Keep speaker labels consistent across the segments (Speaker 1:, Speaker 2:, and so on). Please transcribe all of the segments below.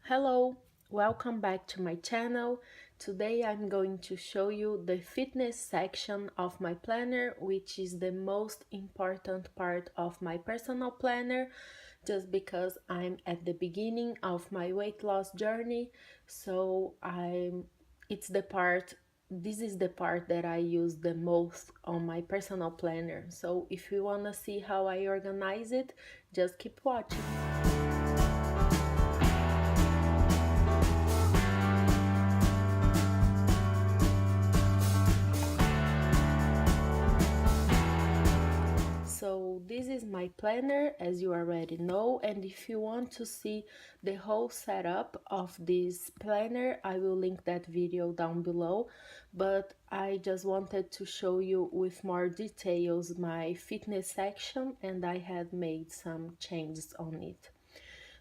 Speaker 1: Hello, welcome back to my channel. Today I'm going to show you the fitness section of my planner, which is the most important part of my personal planner, just because I'm at the beginning of my weight loss journey. So it's the part this is the part that I use the most on my personal planner. So if you want to see how I organize it, just keep watching. So this is my planner, as you already know, and if you want to see the whole setup of this planner, I will link that video down below, but I just wanted to show you with more details my fitness section, and I had made some changes on it.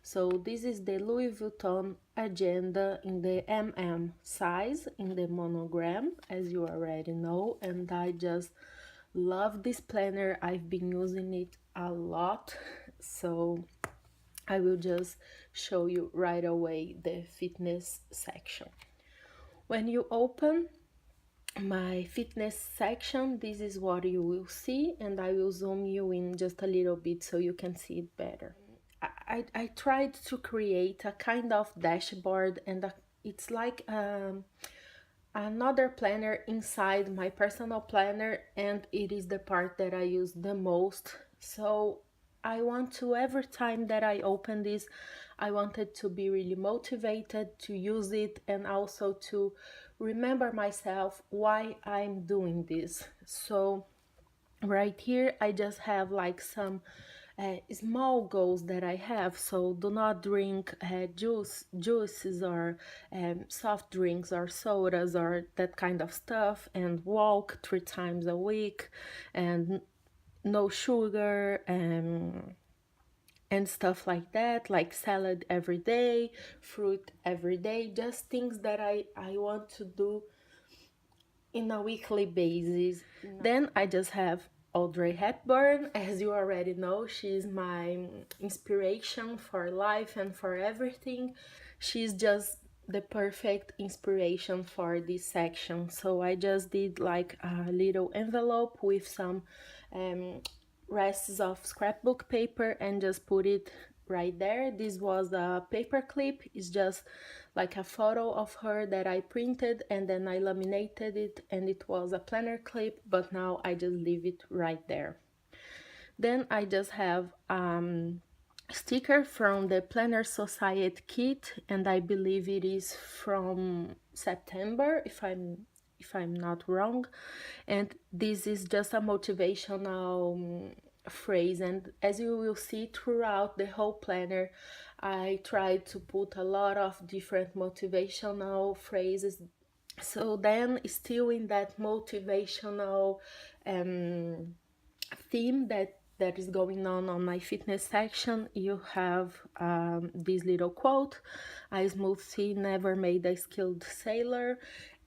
Speaker 1: So this is the Louis Vuitton agenda in the size in the monogram, as you already know, and I just love this planner. I've been using it a lot, so I will just show you right away the fitness section. When you open my fitness section, this is what you will see, and I will zoom you in just a little bit so you can see it better. I tried to create a kind of dashboard, and it's like another planner inside my personal planner, and it is the part that I use the most. So I want to, every time that I open this, I wanted to be really motivated to use it, and also to remember myself why I'm doing this. So right here I just have like some small goals that I have. So do not drink juices or soft drinks or sodas or that kind of stuff, and walk 3 times a week, and no sugar and stuff like that, like salad every day, fruit every day, just things that I want to do in a weekly basis. Then I just have Audrey Hepburn. As you already know, she's my inspiration for life and for everything. She's just the perfect inspiration for this section. So I just did like a little envelope with some rests of scrapbook paper and just put it right there. This was a paper clip. It's just like a photo of her that I printed, and then I laminated it, and it was a planner clip, but now I just leave it right there. Then I just have sticker from the Planner Society kit, and I believe it is from September, if I'm not wrong. And this is just a motivational phrase, and as you will see throughout the whole planner, I tried to put a lot of different motivational phrases. So then, still in that motivational theme that is going on my fitness section, you have this little quote: "A smooth sea never made a skilled sailor."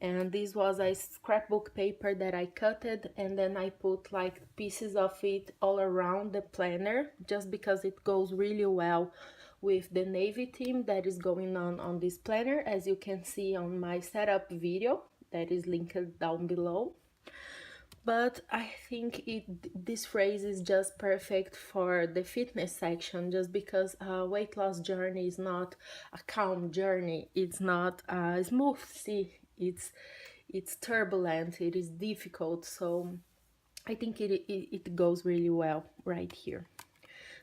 Speaker 1: And this was a scrapbook paper that I cutted, and then I put like pieces of it all around the planner, just because it goes really well with the navy theme that is going on this planner, as you can see on my setup video that is linked down below. But I think this phrase is just perfect for the fitness section, just because a weight loss journey is not a calm journey. It's not a smooth sea. It's turbulent. It is difficult. So I think it goes really well right here.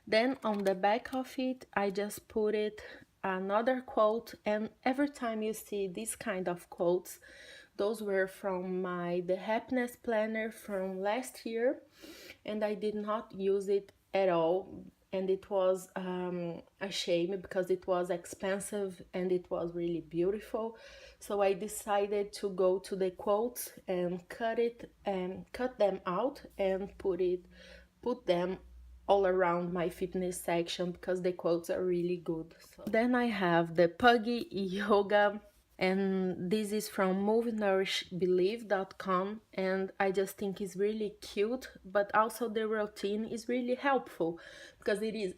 Speaker 1: Then on the back of it, I just put it another quote, and every time you see this kind of quotes, those were from the happiness planner from last year, and I did not use it at all, and it was a shame because it was expensive and it was really beautiful. So I decided to go to the quotes and cut them out and put them all around my fitness section, because the quotes are really good. So then I have the Puggy Yoga, and this is from movenourishbelieve.com, and I just think it's really cute, but also the routine is really helpful, because it is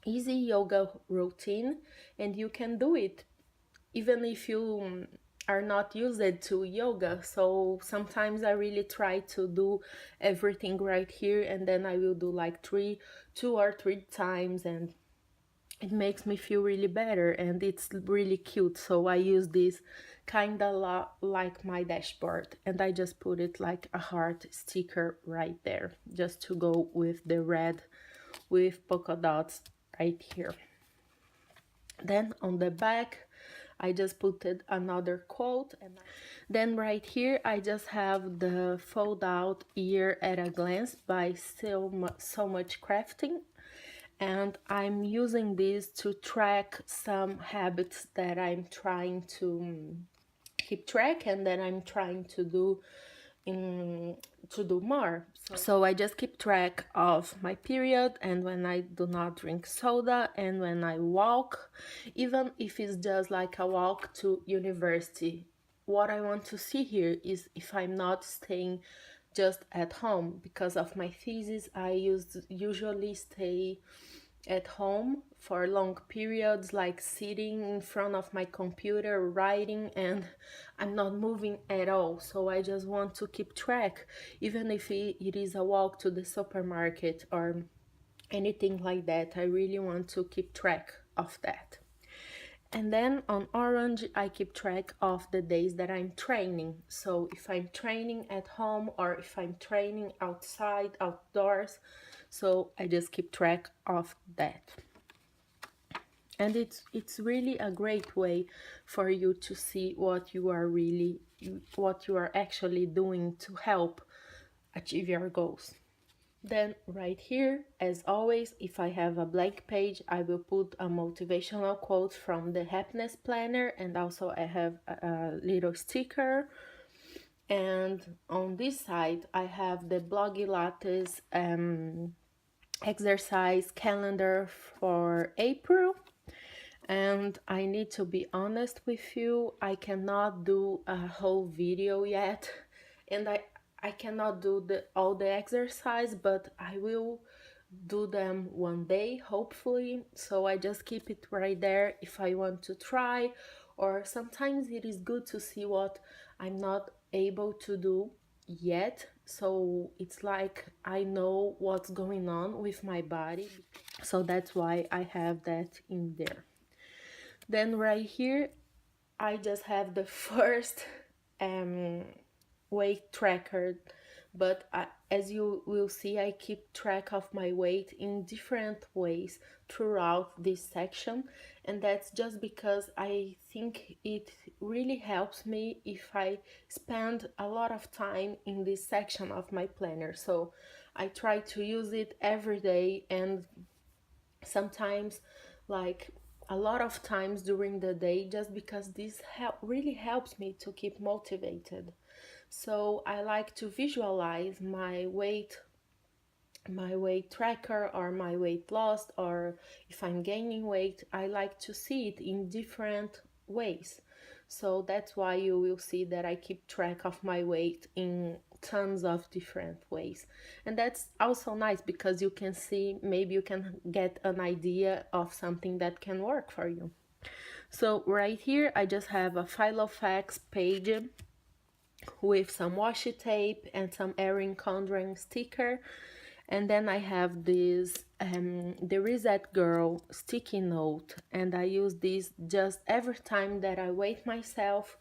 Speaker 1: easy yoga routine, and you can do it even if you are not used to yoga. So sometimes I really try to do everything right here, and then I will do like 2 or 3 times, and it makes me feel really better, and it's really cute. So I use this kind of like my dashboard, and I just put it like a heart sticker right there, just to go with the red with polka dots right here. Then on the back I just put another quote, and then right here I just have the fold out ear at a glance by so much crafting, and I'm using this to track some habits that I'm trying to keep track, and then I'm trying to do more. So I just keep track of my period, and when I do not drink soda, and when I walk, even if it's just like a walk to university. What I want to see here is if I'm not staying just at home. Because of my thesis, I usually stay at home for long periods, like sitting in front of my computer writing, and I'm not moving at all. So I just want to keep track, even if it is a walk to the supermarket or anything like that. I really want to keep track of that. And then on orange, I keep track of the days that I'm training. So if I'm training at home or if I'm training outside, outdoors, so I just keep track of that. And it's really a great way for you to see what you are actually doing to help achieve your goals. Then right here, as always, if I have a blank page, I will put a motivational quote from the happiness planner, and also I have a little sticker. And on this side, I have the Bloggy Lattes exercise calendar for April. And I need to be honest with you, I cannot do a whole video yet, and I cannot do all the exercise, but I will do them one day, hopefully. So I just keep it right there if I want to try, or sometimes it is good to see what I'm not able to do yet. So it's like I know what's going on with my body. So that's why I have that in there. Then right here, I just have the first weight tracker, but as you will see, I keep track of my weight in different ways throughout this section, and that's just because I think it really helps me if I spend a lot of time in this section of my planner. So I try to use it every day, and sometimes like a lot of times during the day, just because this really helps me to keep motivated. So I like to visualize my weight tracker or my weight loss, or if I'm gaining weight, I like to see it in different ways. So that's why you will see that I keep track of my weight in tons of different ways. And that's also nice because you can see, maybe you can get an idea of something that can work for you. So right here I just have a Filofax page with some washi tape and some Erin Condren sticker. And then I have this the Reset Girl sticky note, and I use this just every time that I weigh myself.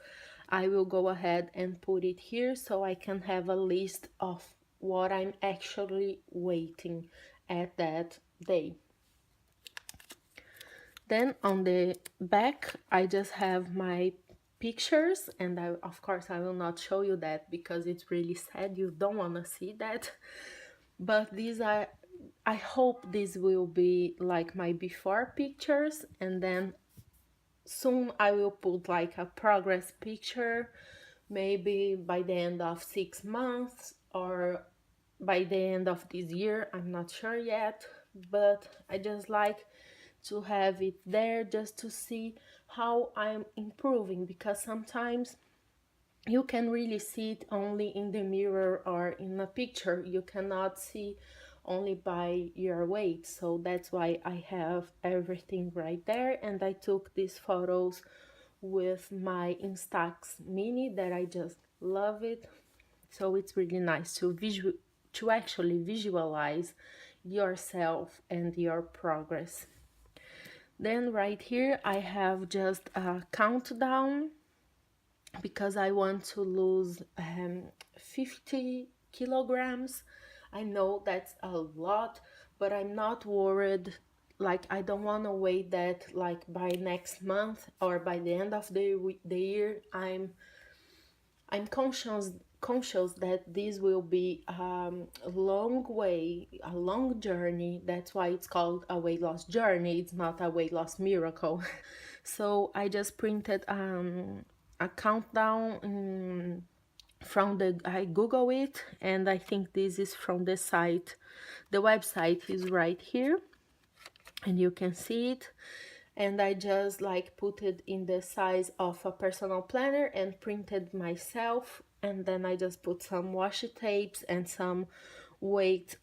Speaker 1: I will go ahead and put it here so I can have a list of what I'm actually weighing at that day. Then on the back, I just have my pictures, and of course I will not show you that because it's really sad. You don't want to see that. But these are, I hope this will be like my before pictures, and then soon I will put like a progress picture, maybe by the end of 6 months or by the end of this year. I'm not sure yet, but I just like to have it there just to see how I'm improving, because sometimes you can really see it only in the mirror or in a picture. You cannot see only by your weight. So that's why I have everything right there. And I took these photos with my Instax Mini that I just love it. So it's really nice to actually visualize yourself and your progress. Then right here I have just a countdown because I want to lose 50 kilograms. I know that's a lot, but I'm not worried. Like, I don't want to weigh that like by next month or by the end of the year. I'm conscious that this will be a long way, a long journey. That's why it's called a weight loss journey. It's not a weight loss miracle. So I just printed a countdown from I Google it, and I think this is from the site. The website is right here, and you can see it. And I just like put it in the size of a personal planner and printed myself. And then I just put some washi tapes and some weight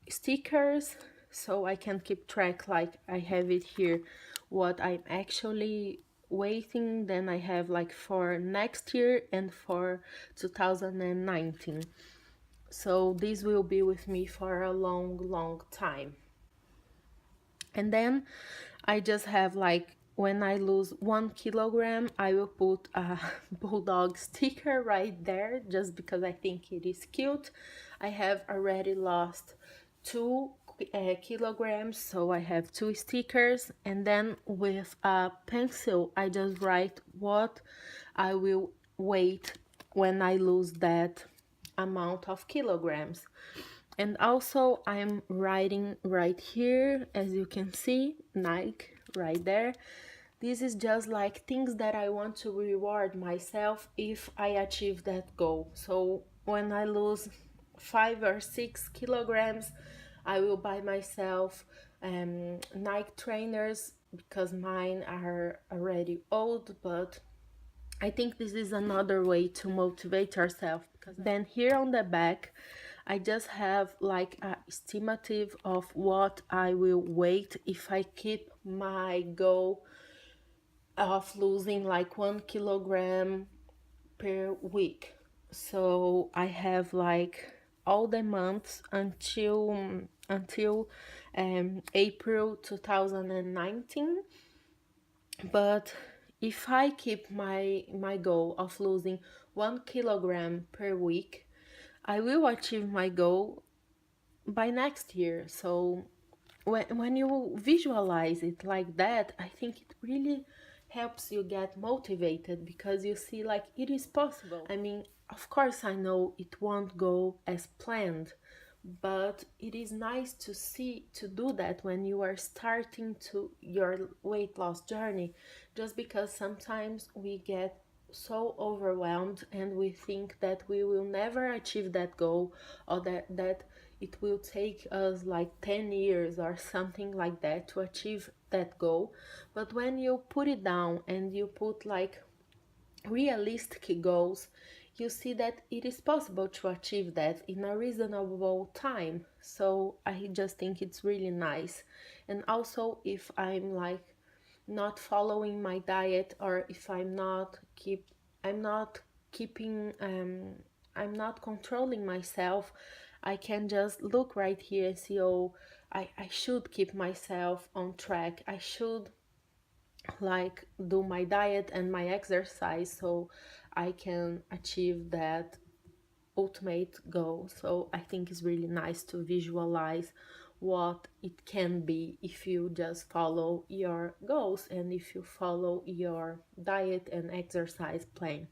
Speaker 1: stickers so I can keep track. Like, I have it here what I'm actually weighing. Then I have like for next year and for 2019. So this will be with me for a long time. And then I just have like, when I lose 1 kilogram, I will put a bulldog sticker right there just because I think it is cute. I have already lost 2 kilograms, so I have 2 stickers. And then with a pencil, I just write what I will weigh when I lose that amount of kilograms. And also I'm writing right here, as you can see, Nike right there. This is just like things that I want to reward myself if I achieve that goal. So when I lose 5 or 6 kilograms, I will buy myself Nike trainers because mine are already old, but I think this is another way to motivate yourself. Because then here on the back, I just have like a estimative of what I will weigh if I keep my goal of losing like 1 kilogram per week. So I have like all the months until April 2019. But if I keep my goal of losing 1 kilogram per week, I will achieve my goal by next year. So when you visualize it like that, I think it really helps you get motivated because you see like it is possible. I mean, of course I know it won't go as planned, but it is nice to do that when you are starting to your weight loss journey, just because sometimes we get so overwhelmed and we think that we will never achieve that goal, or that it will take us like 10 years or something like that to achieve that goal. But when you put it down and you put like realistic goals, you see that it is possible to achieve that in a reasonable time. So I just think it's really nice. And also, if I'm like not following my diet, or if I'm not keeping I'm not controlling myself, I can just look right here and see, oh, I should keep myself on track. I should like do my diet and my exercise so I can achieve that ultimate goal. So I think it's really nice to visualize what it can be if you just follow your goals and if you follow your diet and exercise plan.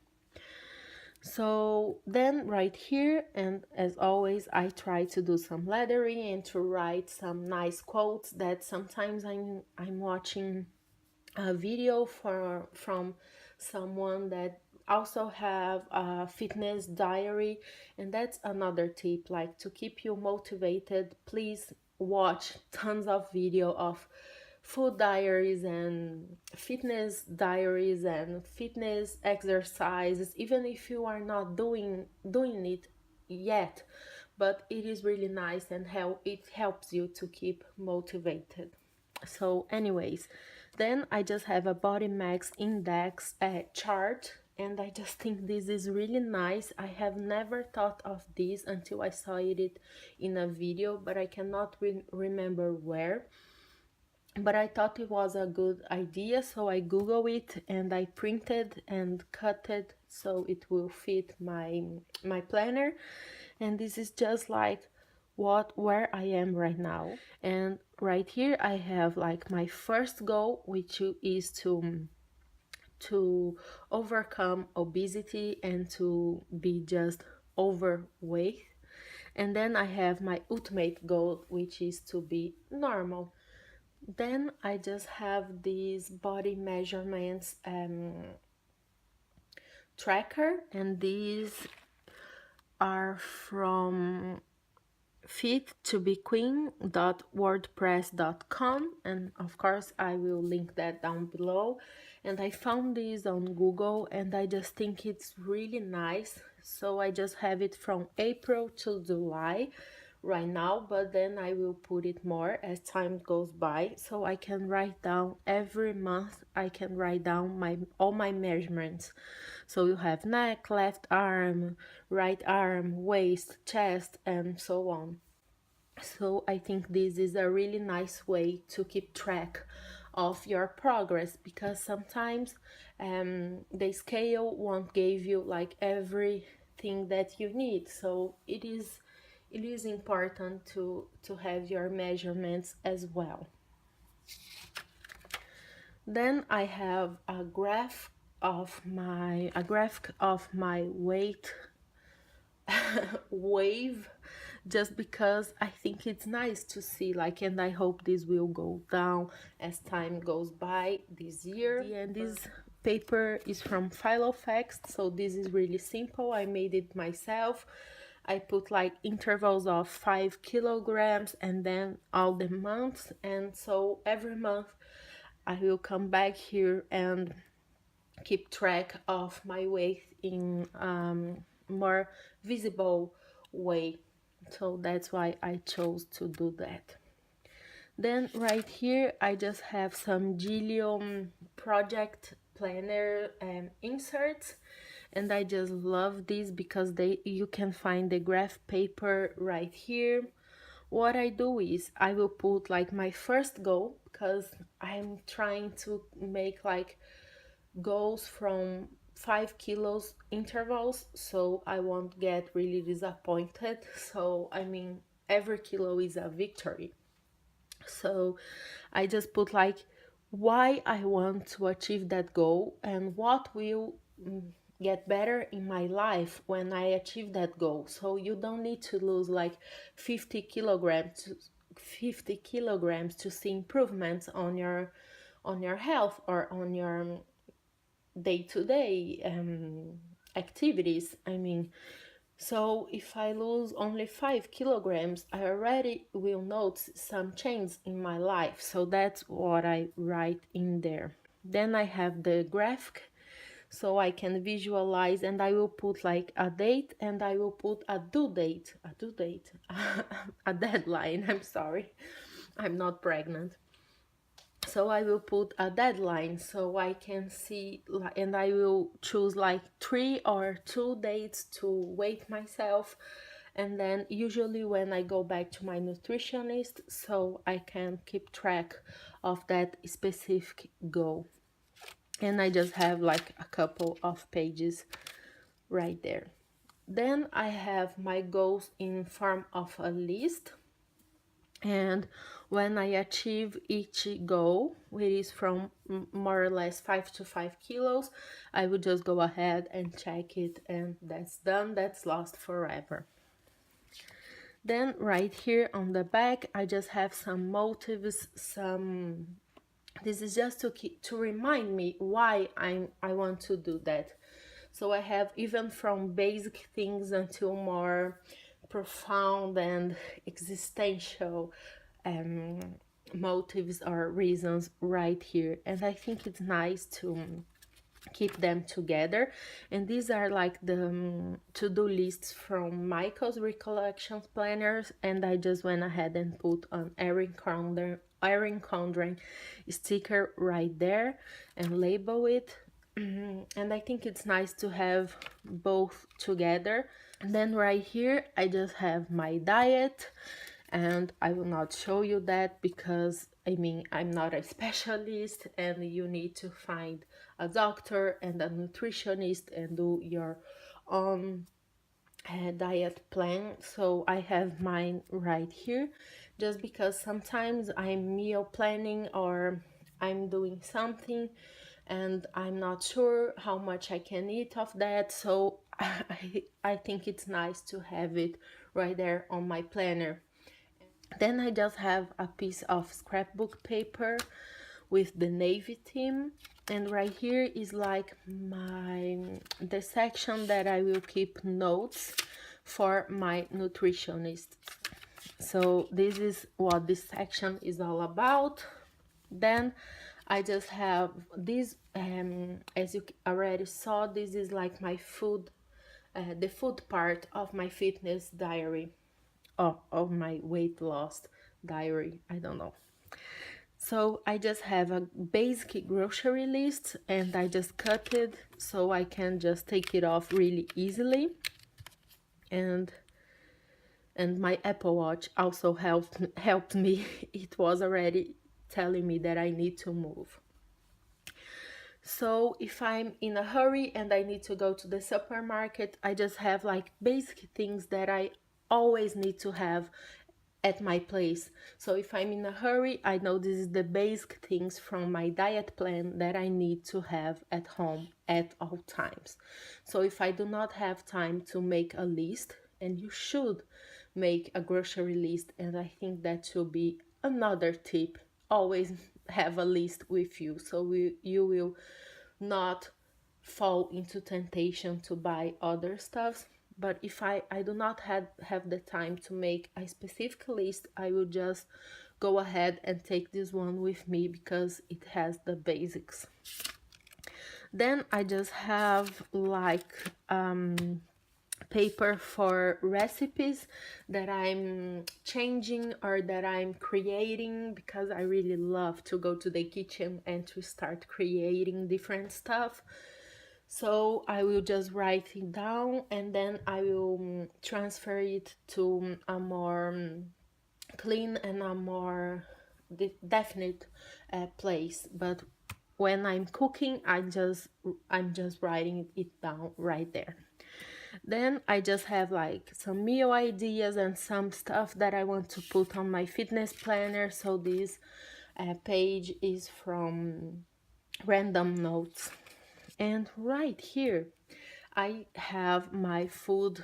Speaker 1: So then right here, and as always, I try to do some lettering and to write some nice quotes that sometimes I'm watching a video from someone that also have a fitness diary. And that's another tip, like to keep you motivated, please watch tons of video of food diaries and fitness exercises, even if you are not doing it yet. but it is really nice and it helps you to keep motivated. So anyways, then I just have a body mass index chart, and I just think this is really nice. I have never thought of this until I saw it in a video, but I cannot remember where. But I thought it was a good idea, so I Googled it and I printed and cut it so it will fit my planner. And this is just like where I am right now. And right here I have like my first goal, which is to overcome obesity and to be just overweight. And then I have my ultimate goal, which is to be normal. Then I just have these body measurements tracker, and these are from fit2bequeen.wordpress.com, and of course I will link that down below. And I found this on Google and I just think it's really nice, so I just have it from April to July right now, but then I will put it more as time goes by, so I can write down every month. I can write down all my measurements. So you have neck, left arm, right arm, waist, chest, and so on. So I think this is a really nice way to keep track of your progress, because sometimes the scale won't give you like everything that you need. So it is important to have your measurements as well. Then I have a graphic of my weight wave, just because I think it's nice to see, like, and I hope this will go down as time goes by this year. And this paper is from Filofax, so this is really simple. I made it myself. I put like intervals of 5 kilograms and then all the months, and so every month I will come back here and keep track of my weight in more visible way. So that's why I chose to do that. Then right here I just have some Gilliam project planner inserts, and I just love these because you can find the graph paper right here. What I do is I will put like my first goal, because I'm trying to make like goals from 5 kilos intervals, so I won't get really disappointed. So I mean, every kilo is a victory. So I just put like why I want to achieve that goal and what will get better in my life when I achieve that goal. So you don't need to lose like 50 kilograms to see improvements on your health or on your day-to-day activities. I mean, so if I lose only 5 kilograms, I already will notice some change in my life. So that's what I write in there. Then I have the graphic, so I can visualize, and I will put like a date, and I will put a due date, a deadline. I'm sorry, I'm not pregnant. So I will put a deadline so I can see, and I will choose like 3 or 2 dates to weigh myself, and then usually when I go back to my nutritionist, so I can keep track of that specific goal. And I just have like a couple of pages right there. Then I have my goals in form of a list, and when I achieve each goal, which is from more or less 5 to 5 kilos, I will just go ahead and check it, and that's done. That's lost forever. Then right here on the back, I just have some motives, this is just to remind me why I want to do that. So I have even from basic things until more profound and existential motives or reasons right here. And I think it's nice keep them together. And these are like the to-do lists from Michael's Recollections planners, and I just went ahead and put an Erin Condren sticker right there and label it. And I think it's nice to have both together. And then right here I just have my diet, and I will not show you that because I mean I'm not a specialist, and you need to find a doctor and a nutritionist and do your own diet plan. So I have mine right here, just because sometimes I'm meal planning or I'm doing something and I'm not sure how much I can eat of that, so I think it's nice to have it right there on my planner. Then I just have a piece of scrapbook paper with the navy theme, and right here is like the section that I will keep notes for my nutritionist. So this is what this section is all about. Then I just have this, as you already saw, this is like my food, the food part of my fitness diary, of my weight loss diary, I don't know. So I just have a basic grocery list, and I just cut it so I can just take it off really easily. And my Apple Watch also helped me. It was already telling me that I need to move. So if I'm in a hurry and I need to go to the supermarket, I just have like basic things that I always need to have at my place. So if I'm in a hurry, I know this is the basic things from my diet plan that I need to have at home at all times. So if I do not have time to make a list, and you should make a grocery list, and I think that should be another tip, always have a list with you, so you will not fall into temptation to buy other stuff. But if I do not have the time to make a specific list, I will just go ahead and take this one with me because it has the basics. Then I just have like paper for recipes that I'm changing or that I'm creating, because I really love to go to the kitchen and to start creating different stuff. So I will just write it down, and then I will transfer it to a more clean and a more definite place. But when I'm cooking, I'm just writing it down right there. Then I just have like some meal ideas and some stuff that I want to put on my fitness planner. So this page is from Random Notes. And right here, I have my food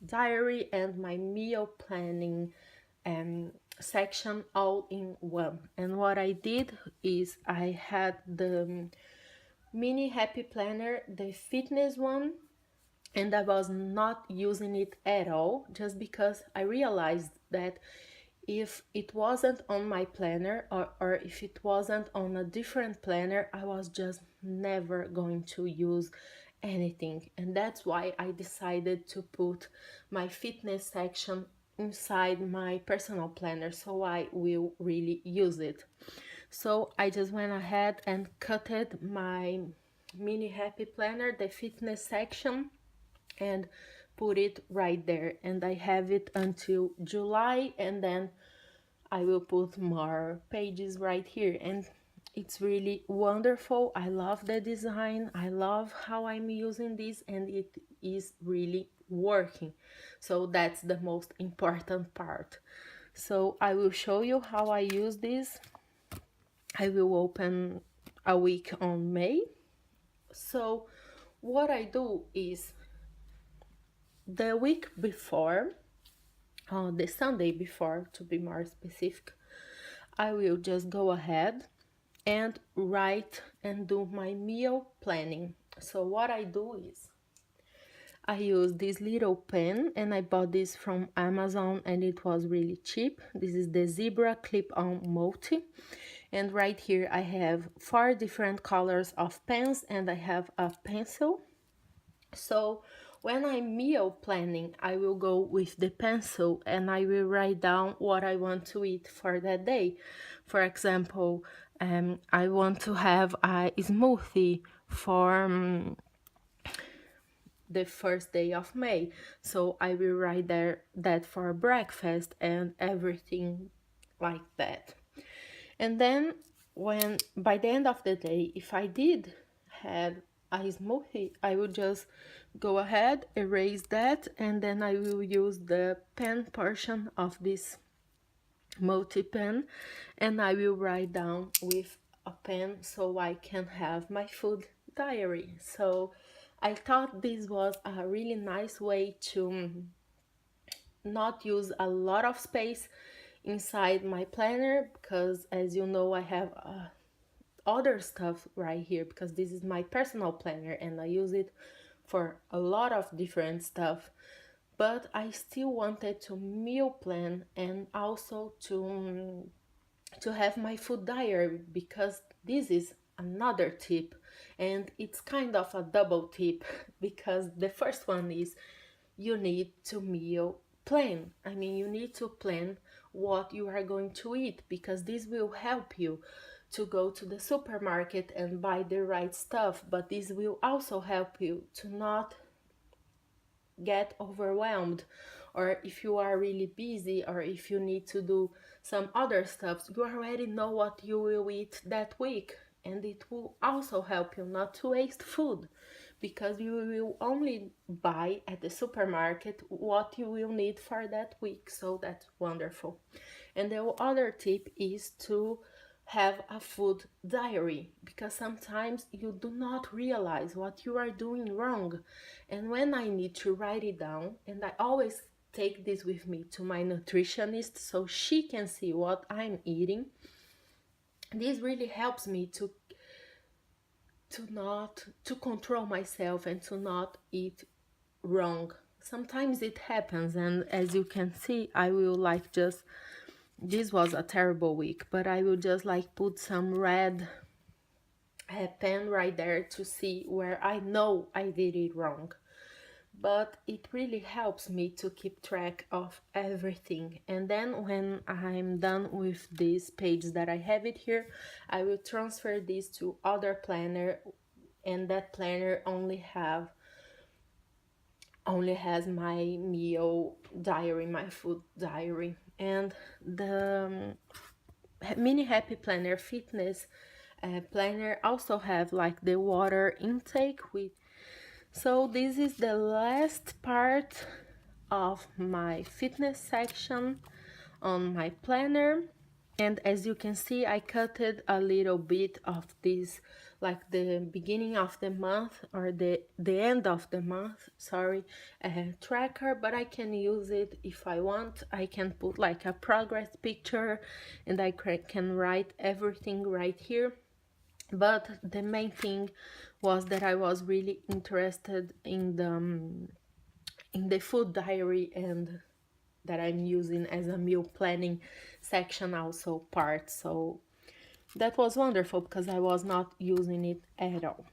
Speaker 1: diary and my meal planning section all in one. And what I did is I had the mini happy planner, the fitness one, and I was not using it at all, just because I realized that if it wasn't on my planner, or if it wasn't on a different planner, I was just never going to use anything. And that's why I decided to put my fitness section inside my personal planner, so I will really use it. So I just went ahead and cutted my mini happy planner, the fitness section, and put it right there. And I have it until July, and then I will put more pages right here. And it's really wonderful. I love the design. I love how I'm using this, and it is really working. So that's the most important part. So I will show you how I use this. I will open a week on May. So what I do is the week before, the Sunday before to be more specific, I will just go ahead and write and do my meal planning. So what I do is I use this little pen, and I bought this from Amazon and it was really cheap. This is the Zebra Clip-On Multi, And right here I have 4 different colors of pens and I have a pencil. So when I'm meal planning, I will go with the pencil and I will write down what I want to eat for that day. For example, I want to have a smoothie for the first day of May. So I will write there that for breakfast and everything like that. And then when by the end of the day, if I did had a smoothie, I will just go ahead, erase that, and then I will use the pen portion of this multi-pen and I will write down with a pen so I can have my food diary. So I thought this was a really nice way to not use a lot of space inside my planner, because as you know I have other stuff right here because this is my personal planner and I use it for a lot of different stuff. But I still wanted to meal plan and also to have my food diary, because this is another tip and it's kind of a double tip because the first one is you need to meal plan. I mean, you need to plan what you are going to eat, because this will help you to go to the supermarket and buy the right stuff, but this will also help you to not get overwhelmed, or if you are really busy or if you need to do some other stuff, you already know what you will eat that week, and it will also help you not to waste food, because you will only buy at the supermarket what you will need for that week. So that's wonderful. And the other tip is to have a food diary, because sometimes you do not realize what you are doing wrong. And when I need to write it down, and I always take this with me to my nutritionist so she can see what I'm eating, this really helps me to not to control myself and to not eat wrong. Sometimes it happens, and as you can see, I will like just, this was a terrible week, but I will just like put some red pen right there to see where I know I did it wrong. But it really helps me to keep track of everything. And then when I'm done with this page that I have it here, I will transfer this to other planner, and that planner only has my meal diary, my food diary. And the mini happy planner fitness planner also have like the water intake with. So this is the last part of my fitness section on my planner. And as you can see, I cut it a little bit of this, like the beginning of the month or the end of the month, sorry, tracker, but I can use it if I want. I can put like a progress picture and I can write everything right here. But the main thing was that I was really interested in the food diary, and that I'm using as a meal planning section also part. So that was wonderful because I was not using it at all.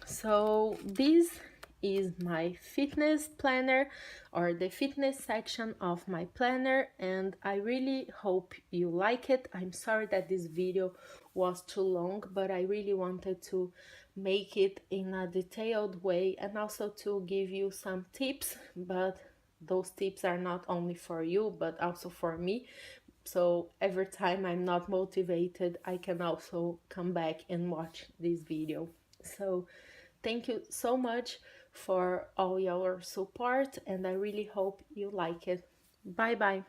Speaker 1: So this is my fitness planner, or the fitness section of my planner, and I really hope you like it. I'm sorry that this video was too long, but I really wanted to make it in a detailed way and also to give you some tips, but those tips are not only for you but also for me. So every time I'm not motivated, I can also come back and watch this video. So thank you so much for all your support, and I really hope you like it. Bye bye.